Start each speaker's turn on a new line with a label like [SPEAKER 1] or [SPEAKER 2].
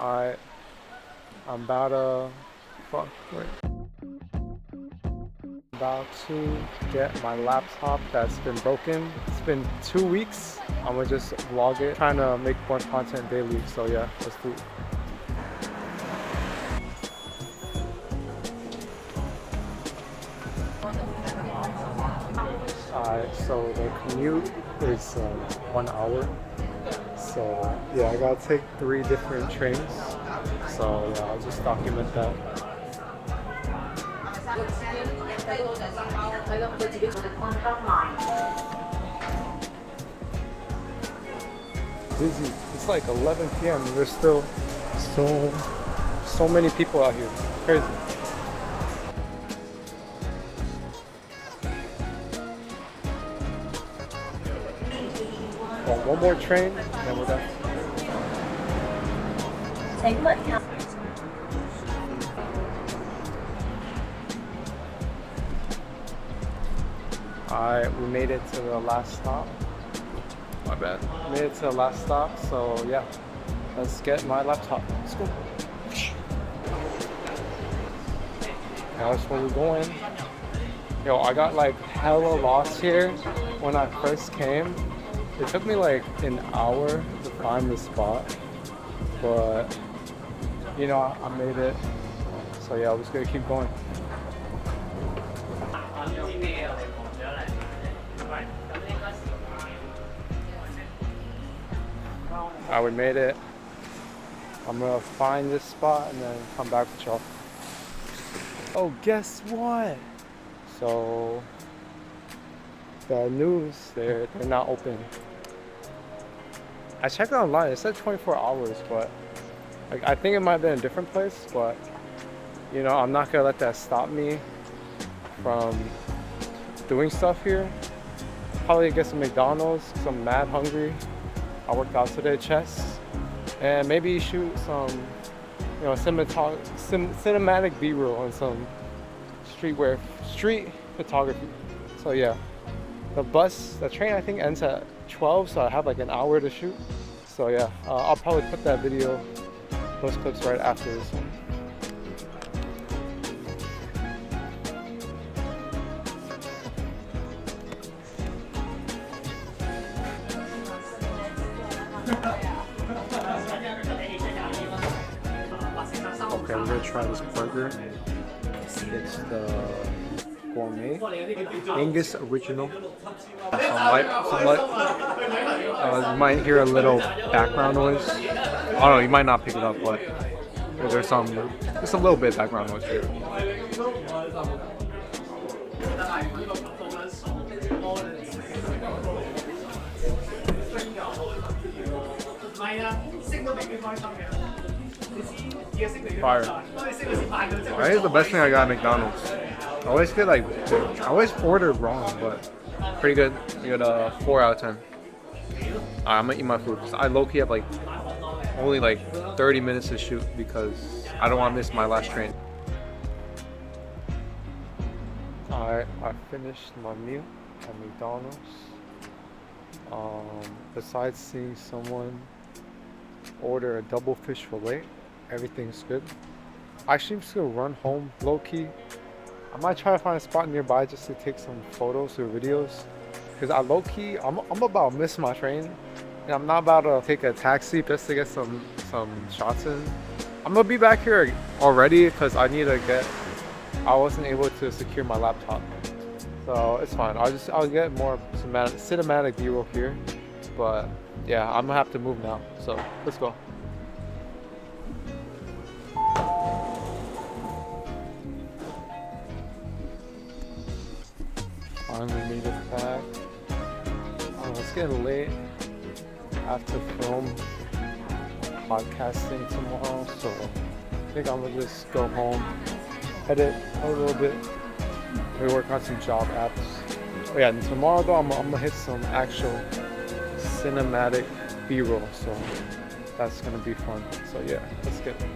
[SPEAKER 1] I'm about to about to get my laptop that's been broken. It's been 2 weeks. I'm gonna just vlog it, trying to make more content daily. So yeah, let's do it. Alright, so the commute is 1 hour. So yeah, I gotta take 3 different trains. So yeah, I'll just document that. Busy. It's like 11 p.m. There's still so many people out here. Crazy. Well, one more train, and then we're done. Alright, we made it to the last stop. My bad. Made it to the last stop, so yeah. Let's get my laptop. Let's go. That's where we're going. Yo, I got like hella lost here when I first came. It took me like an hour to find the spot, but you know, I made it. So yeah, I'm just gonna keep going. We made it. I'm gonna find this spot and then come back with y'all. Oh, guess what? So the news, they're not open. I checked it online. It said 24 hours, but like I think it might have been a different place. But you know, I'm not gonna let that stop me from doing stuff here. Probably get some McDonald's because I'm mad hungry. I worked out today, chest, and maybe shoot some, you know, cinematic B-roll and some street photography. So yeah, the train I think ends at 12, so I have like an hour to shoot. So yeah, I'll probably put those clips right after this one. Okay, I'm gonna try this burger. It's the gourmet Angus original. You might hear a little background noise. I don't know, you might not pick it up, but there's just a little bit of background noise here. Fire. I think the best thing I got at McDonald's. I always order wrong, but pretty good. You got a 4 out of 10. I'm gonna eat my food. I low-key have like only like 30 minutes to shoot because I don't want to miss my last train. Alright, I finished my meal at McDonald's. Besides seeing someone order a double fish fillet, everything's good. Actually, I'm just gonna run home low-key. I might try to find a spot nearby just to take some photos or videos, because I low-key I'm about to miss my train, and I'm not about to take a taxi just to get some shots in. I'm gonna be back here already because I wasn't able to secure my laptop, so it's fine. I'll get more cinematic B-roll here, but yeah, I'm gonna have to move now, so let's go. Finally made it back. It's getting late. I have to film podcasting tomorrow, so I think I'm gonna just go home, edit a little bit, maybe work on some job apps. Oh yeah, and tomorrow though I'm gonna hit some actual cinematic B-roll, so that's gonna be fun. So yeah, let's get it.